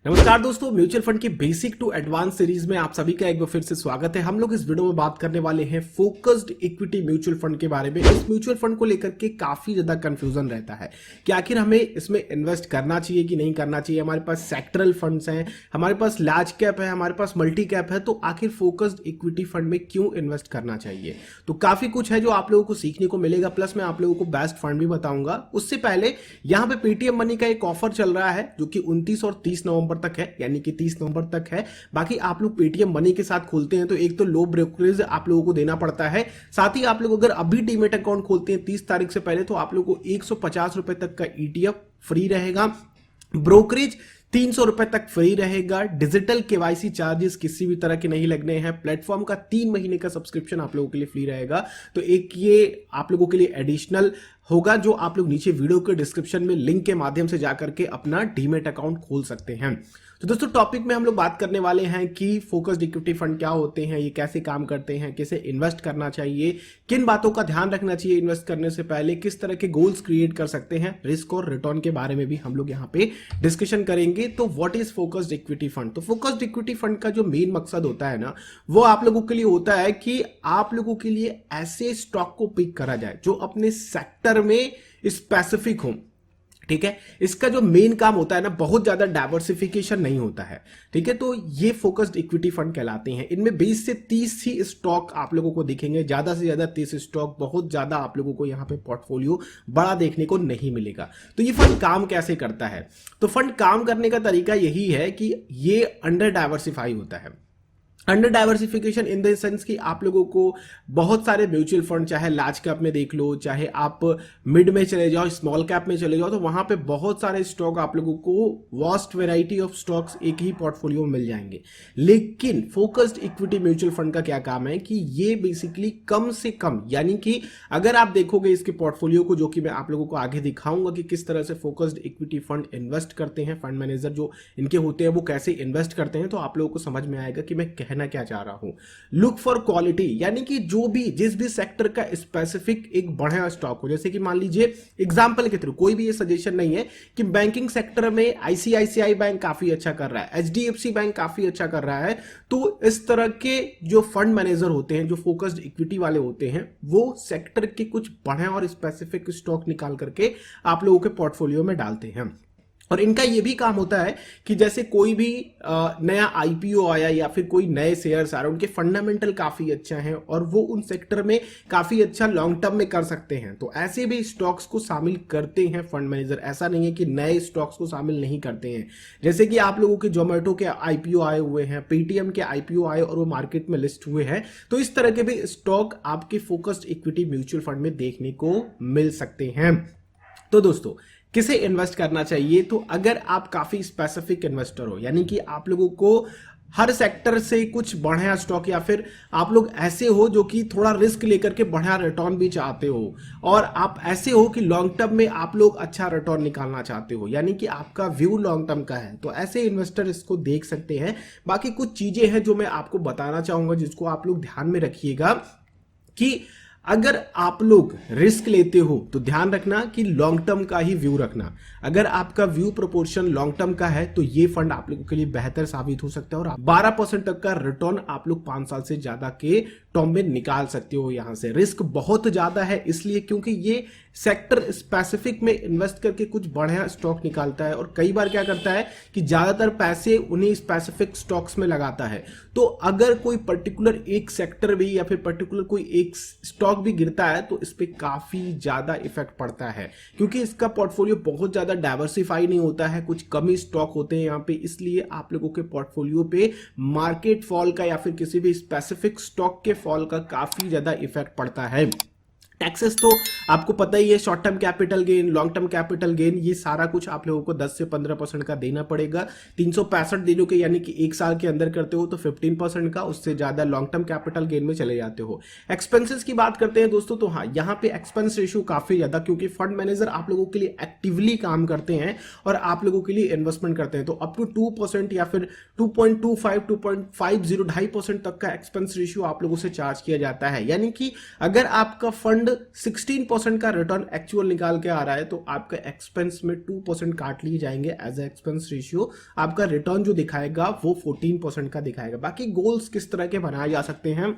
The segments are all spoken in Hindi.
नमस्कार दोस्तों, म्यूचुअल फंड की बेसिक टू एडवांस सीरीज में आप सभी का एक बार फिर से स्वागत है। हम लोग इस वीडियो में बात करने वाले हैं फोकस्ड इक्विटी म्यूचुअल फंड के बारे में। इस म्यूचुअल फंड को लेकर के काफी ज्यादा कंफ्यूजन रहता है कि आखिर हमें इसमें इन्वेस्ट करना चाहिए कि नहीं करना चाहिए। हमारे पास सेक्टरल फंड्स हैं, हमारे पास लार्ज कैप है, हमारे पास मल्टी कैप है, तो आखिर फोकस्ड इक्विटी फंड में क्यों इन्वेस्ट करना चाहिए। तो काफी कुछ है जो आप लोगों को सीखने को मिलेगा, प्लस मैं आप लोगों को बेस्ट फंड भी बताऊंगा। उससे पहले यहाँ पे पेटीएम मनी का एक ऑफर चल रहा है जो कि 29 और 30 नवंबर तक है, यानी कि 30 नवंबर तक है। बाकी आप लोग पेटीएम मनी के साथ खोलते हैं तो एक तो लो ब्रोकरेज आप लोगों को देना पड़ता है, साथ ही आप लोग अगर अभी डीमेट अकाउंट खोलते हैं 30 तारीख से पहले तो आप लोगों को 150 रुपए तक का ईटीएफ फ्री रहेगा, ब्रोकरेज 300 रुपए तक फ्री रहेगा, डिजिटल केवाईसी चार्जेस किसी भी तरह के नहीं लगने हैं, प्लेटफॉर्म का 3 महीने का सब्सक्रिप्शन आप लोगों के लिए फ्री रहेगा। तो एक ये आप लोगों के लिए एडिशनल होगा जो आप लोग नीचे वीडियो के डिस्क्रिप्शन में लिंक के माध्यम से जाकर के अपना डीमेट अकाउंट खोल सकते हैं। तो दोस्तों टॉपिक में हम लोग बात करने वाले हैं कि फोकस्ड इक्विटी फंड क्या होते हैं, ये कैसे काम करते हैं, कैसे इन्वेस्ट करना चाहिए, किन बातों का ध्यान रखना चाहिए इन्वेस्ट करने से पहले, किस तरह के गोल्स क्रिएट कर सकते हैं, रिस्क और रिटर्न के बारे में भी हम लोग यहाँ पे डिस्कशन करेंगे। तो what is focused equity fund? तो फोकस्ड इक्विटी फंड का जो मेन मकसद होता है ना, वो आप लोगों के लिए होता है कि आप लोगों के लिए ऐसे स्टॉक को पिक करा जाए जो अपने सेक्टर में स्पेसिफिक हो। ठीक है, इसका जो मेन काम होता है ना, बहुत ज्यादा डाइवर्सिफिकेशन नहीं होता है। ठीक है, तो ये फोकस्ड इक्विटी फंड कहलाते हैं। इनमें 20 से 30 ही स्टॉक आप लोगों को दिखेंगे, ज्यादा से ज्यादा 30 स्टॉक, बहुत ज्यादा आप लोगों को यहाँ पे पोर्टफोलियो बड़ा देखने को नहीं मिलेगा। तो ये फंड काम कैसे करता है? तो फंड काम करने का तरीका यही है कि ये अंडर डाइवर्सिफाई होता है। Under diversification in the sense कि आप लोगों को बहुत सारे म्यूचुअल फंड, चाहे लार्ज कैप में देख लो, चाहे आप मिड में चले जाओ, स्मॉल कैप में चले जाओ, तो वहां पे बहुत सारे स्टॉक आप लोगों को वास्ट वैरायटी ऑफ स्टॉक्स एक ही पोर्टफोलियो में मिल जाएंगे। लेकिन फोकस्ड इक्विटी म्यूचुअल फंड का क्या काम है कि ये बेसिकली कम से कम, यानी कि अगर आप देखोगे इसके पोर्टफोलियो को, जो कि मैं आप लोगों को आगे दिखाऊंगा कि किस तरह से फोकस्ड इक्विटी फंड इन्वेस्ट करते हैं, फंड मैनेजर जो इनके होते हैं वो कैसे इन्वेस्ट करते हैं, तो आप लोगों को समझ में आएगा कि मैं कहना क्या चाह रहा हूं। लुक फॉर क्वालिटी, यानी कि जो भी जिस भी सेक्टर का स्पेसिफिक एक बढ़िया स्टॉक हो, जैसे कि मान लीजिए एग्जांपल के थ्रू, कोई भी ये सजेशन नहीं है कि बैंकिंग सेक्टर में आईसीआईसीआई बैंक काफी अच्छा कर रहा है, एचडीएफसी बैंक काफी अच्छा कर रहा है, तो इस तरह के जो फंड मैनेजर होते हैं, जो फोकस्ड इक्विटी वाले होते हैं, वो सेक्टर के कुछ बढ़िया और स्पेसिफिक स्टॉक निकाल करके आप लोगों के पोर्टफोलियो में डालते हैं। और इनका यह भी काम होता है कि जैसे कोई भी नया आईपीओ आया या फिर कोई नए शेयर्स आ रहे हैं, उनके फंडामेंटल काफी अच्छा हैं और वो उन सेक्टर में काफी अच्छा लॉन्ग टर्म में कर सकते हैं, तो ऐसे भी स्टॉक्स को शामिल करते हैं फंड मैनेजर। ऐसा नहीं है कि नए स्टॉक्स को शामिल नहीं करते हैं। जैसे कि आप लोगों के जोमेटो के आईपीओ आए हुए हैं, पेटीएम के आईपीओ आए और वो मार्केट में लिस्ट हुए हैं, तो इस तरह के भी स्टॉक आपके फोकस्ड इक्विटी म्यूचुअल फंड में देखने को मिल सकते हैं। तो दोस्तों किसे इन्वेस्ट करना चाहिए? तो अगर आप काफी स्पेसिफिक इन्वेस्टर हो, यानी कि आप लोगों को हर सेक्टर से कुछ बढ़िया स्टॉक, या फिर आप लोग ऐसे हो जो कि थोड़ा रिस्क लेकर के बढ़िया रिटर्न भी चाहते हो, और आप ऐसे हो कि लॉन्ग टर्म में आप लोग अच्छा रिटर्न निकालना चाहते हो, यानी कि आपका व्यू लॉन्ग टर्म का है, तो ऐसे इन्वेस्टर इसको देख सकते हैं। बाकी कुछ चीजें हैं जो मैं आपको बताना चाहूंगा जिसको आप लोग ध्यान में रखिएगा कि अगर आप लोग रिस्क लेते हो तो ध्यान रखना कि लॉन्ग टर्म का ही व्यू रखना। अगर आपका व्यू प्रोपोर्शन लॉन्ग टर्म का है तो ये फंड आप लोगों के लिए बेहतर साबित हो सकता है, और 12% तक का रिटर्न आप लोग 5 साल से ज्यादा के टर्म में निकाल सकते हो। यहां से रिस्क बहुत ज्यादा है इसलिए क्योंकि ये सेक्टर स्पेसिफिक में इन्वेस्ट करके कुछ बढ़िया स्टॉक निकालता है, और कई बार क्या करता है कि ज्यादातर पैसे उन्हीं स्पेसिफिक स्टॉक्स में लगाता है। तो अगर कोई पर्टिकुलर एक सेक्टर भी या फिर पर्टिकुलर कोई एक स्टॉक भी गिरता है तो इस पे काफी ज्यादा इफेक्ट पड़ता है, क्योंकि इसका पोर्टफोलियो बहुत ज्यादा डाइवर्सिफाई नहीं होता है, कुछ कम ही स्टॉक होते हैं यहाँ पे, इसलिए आप लोगों के पोर्टफोलियो पे मार्केट फॉल का या फिर किसी भी स्पेसिफिक स्टॉक के फॉल का काफी ज्यादा इफेक्ट पड़ता है। टैक्सेस तो आपको पता ही है, short term capital gain, long term capital gain, ये सारा कुछ आप लोगों को 10 से 15% का देना पड़ेगा। 365 दिनों के यानी कि एक साल के अंदर करते हो तो 15% का, उससे ज्यादा लॉन्ग टर्म कैपिटल गेन में चले जाते हो। एक्सपेंसेस की बात करते हैं दोस्तों, तो हाँ यहाँ पे एक्सपेंस रेशियो काफी ज्यादा, क्योंकि फंड मैनेजर आप लोगों के लिए एक्टिवली काम करते हैं और आप लोगों के लिए इन्वेस्टमेंट करते हैं, तो अप टू 2% या फिर 2.25 2.50 2.5% तक का एक्सपेंस रेशियो आप लोगों से चार्ज किया जाता है। यानी कि अगर आपका फंड फंड 16% का रिटर्न एक्चुअल निकाल के आ रहा है, तो आपका एक्सपेंस में 2% काट लिए जाएंगे एज ए एक्सपेंस रेशियो। आपका रिटर्न जो दिखाएगा वो 14% का दिखाएगा। बाकी गोल्स किस तरह के बनाए जा सकते हैं,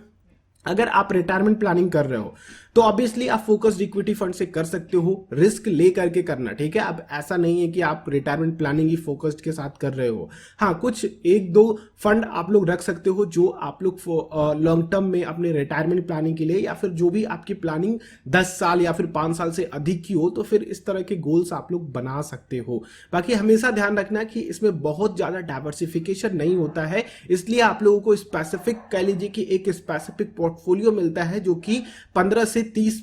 अगर आप रिटायरमेंट प्लानिंग कर रहे हो तो ऑब्वियसली आप फोकस्ड इक्विटी फंड से कर सकते हो, रिस्क ले करके करना, ठीक है। अब ऐसा नहीं है कि आप रिटायरमेंट प्लानिंग ही फोकस्ड के साथ कर रहे हो। हाँ, कुछ एक दो फंड आप लोग रख सकते हो जो आप लोग लॉन्ग टर्म में अपने रिटायरमेंट प्लानिंग के लिए, या फिर जो भी आपकी प्लानिंग 10 साल या फिर 5 साल से अधिक की हो, तो फिर इस तरह के गोल्स आप लोग बना सकते हो। बाकी हमेशा ध्यान रखना कि इसमें बहुत ज्यादा डाइवर्सिफिकेशन नहीं होता है, इसलिए आप लोगों को स्पेसिफिक कह लीजिए कि एक स्पेसिफिक पोर्टफोलियो मिलता है जो कि 15 से 30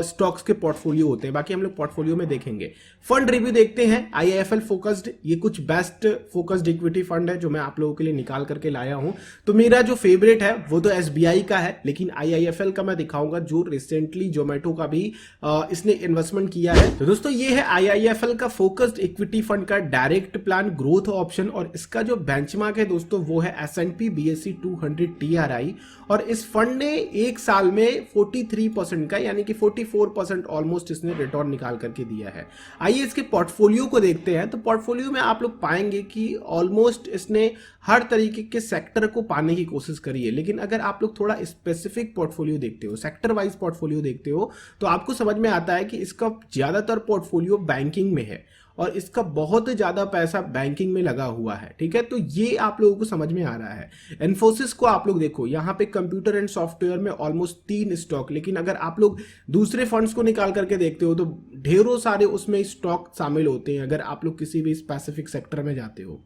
स्टॉक्स के पोर्टफोलियो होते हैं। बाकी हम लोग पोर्टफोलियो में देखेंगे। फंड रिव्यू देखते हैं। आईआईएफएल फोकस्ड, ये कुछ बेस्ट फोकस्ड इक्विटी फंड है जो मैं आप लोगों के लिए निकाल करके लाया हूं। तो मेरा जो फेवरेट है वो तो एसबीआई का है, लेकिन आईआईएफएल का मैं दिखाऊंगा जो रिसेंटली जोमेटो का भी इसने इन्वेस्टमेंट किया है। तो दोस्तों ये है आईआईएफएल का फोकस्ड इक्विटी फंड का डायरेक्ट प्लान ग्रोथ ऑप्शन, और इसका जो बेंचमार्क है दोस्तों वो है S&P BSE 200 TRI, और इस फंड ने एक साल में 43% का यानी कि 44% ऑलमोस्ट इसने रिटर्न निकाल करके दिया है। आइए इसके पोर्टफोलियो को देखते हैं। तो पोर्टफोलियो में आप लोग पाएंगे कि ऑलमोस्ट इसने हर तरीके के सेक्टर को पाने की कोशिश करी है, लेकिन अगर आप लोग थोड़ा स्पेसिफिक पोर्टफोलियो देखते हो, सेक्टर वाइज पोर्टफोलियो देखते हो, तो आपको समझ में आता है कि इसका ज्यादातर पोर्टफोलियो बैंकिंग में है और इसका बहुत ज्यादा पैसा बैंकिंग में लगा हुआ है, ठीक है। तो ये आप लोगों को समझ में आ रहा है। इन्फोसिस को आप लोग देखो, यहाँ पे कंप्यूटर एंड सॉफ्टवेयर में ऑलमोस्ट 3 स्टॉक, लेकिन अगर आप लोग दूसरे फंड्स को निकाल करके देखते हो तो ढेरों सारे उसमें स्टॉक शामिल होते हैं अगर आप लोग किसी भी स्पेसिफिक सेक्टर में जाते हो,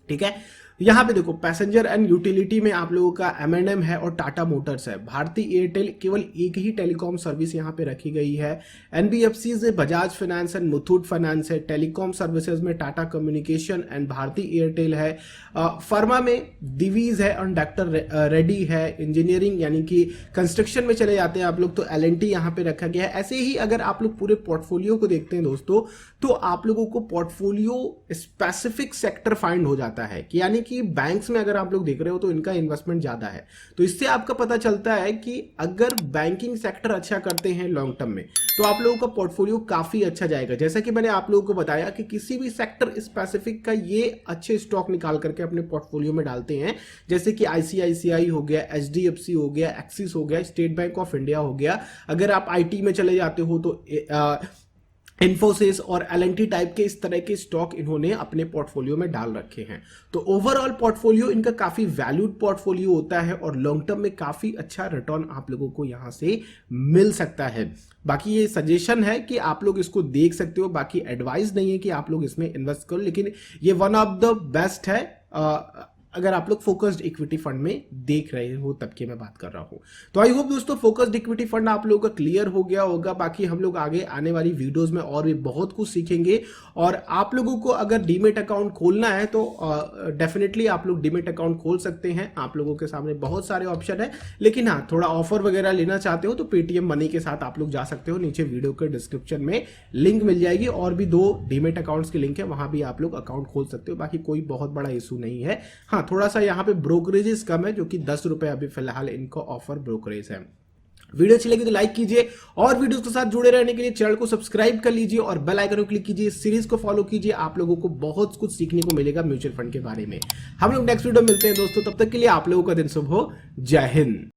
ठीक है। यहां पे देखो पैसेंजर एंड यूटिलिटी में आप लोगों का M&M है और टाटा मोटर्स है। भारतीय एयरटेल केवल एक ही टेलीकॉम सर्विस यहां पे रखी गई है। NBFCs में Bajaj finance and Muthoot finance है। टेलीकॉम सर्विसेज में टाटा कम्युनिकेशन एंड भारतीय एयरटेल है। फार्मा में दिवीज है और डॉक्टर रेड्डी है। इंजीनियरिंग यानी कि कंस्ट्रक्शन में चले जाते हैं आप लोग तो L&T यहां पे रखा गया है। ऐसे ही अगर आप लोग पूरे पोर्टफोलियो को देखते हैं दोस्तों, तो आप लोगों को पोर्टफोलियो स्पेसिफिक सेक्टर फाइंड हो जाता है कि यानी कि बैंक्स में अगर आप लोग देख रहे हो तो इनका इन्वेस्टमेंट ज्यादा है। तो इससे आपका पता चलता है कि अगर बैंकिंग सेक्टर अच्छा करते हैं लॉन्ग टर्म में तो आप लोगों का पोर्टफोलियो काफी अच्छा जाएगा। जैसा कि मैंने आप लोगों को बताया कि किसी भी सेक्टर स्पेसिफिक का ये अच्छे स्टॉक निकाल करके अपने पोर्टफोलियो में डालते हैं, जैसे कि ICICI हो गया, HDFC हो गया, एक्सिस हो गया, स्टेट बैंक ऑफ इंडिया हो गया। अगर आप IT में चले जाते हो तो इन्फोसिस और L&T टाइप के इस तरह के स्टॉक इन्होंने अपने पोर्टफोलियो में डाल रखे हैं। तो ओवरऑल पोर्टफोलियो इनका काफी वैल्यूड पोर्टफोलियो होता है और लॉन्ग टर्म में काफी अच्छा रिटर्न आप लोगों को यहां से मिल सकता है। बाकी ये सजेशन है कि आप लोग इसको देख सकते हो, बाकी एडवाइस नहीं है कि आप लोग इसमें इन्वेस्ट करो, लेकिन ये वन ऑफ द बेस्ट है अगर आप लोग फोकस्ड इक्विटी फंड में देख रहे हो तब की मैं बात कर रहा हूं। तो आई होप दोस्तों फोकस्ड इक्विटी फंड आप लोगों का क्लियर हो गया होगा। बाकी हम लोग आगे आने वाली वीडियोस में और भी बहुत कुछ सीखेंगे, और आप लोगों को अगर डीमेट अकाउंट खोलना है तो डेफिनेटली आप लोग डीमेट अकाउंट खोल सकते हैं। आप लोगों के सामने बहुत सारे ऑप्शन है, लेकिन हाँ थोड़ा ऑफर वगैरह लेना चाहते हो तो पेटीएम मनी के साथ आप लोग जा सकते हो। नीचे वीडियो के डिस्क्रिप्शन में लिंक मिल जाएगी, और भी 2 डीमेट अकाउंट्स की लिंक है, वहां भी आप लोग अकाउंट खोल सकते हो। बाकी कोई बहुत बड़ा इशू नहीं है। हाँ थोड़ा सा यहाँ पे ब्रोकरेजेस कम है, जो कि 10 रुपए अभी फिलहाल इनको ऑफर ब्रोकरेज है। वीडियो अच्छी लगी तो लाइक कीजिए, और वीडियोस के साथ जुड़े रहने के लिए चैनल को सब्सक्राइब कर लीजिए और बेल आइकन को क्लिक कीजिए। सीरीज को फॉलो कीजिए, आप लोगों को बहुत कुछ सीखने को मिलेगा म्यूचुअल फंड के बारे में। हम लोग नेक्स्ट वीडियो मिलते हैं दोस्तों, तब तक के लिए आप लोगों का दिन शुभ हो। जय हिंद।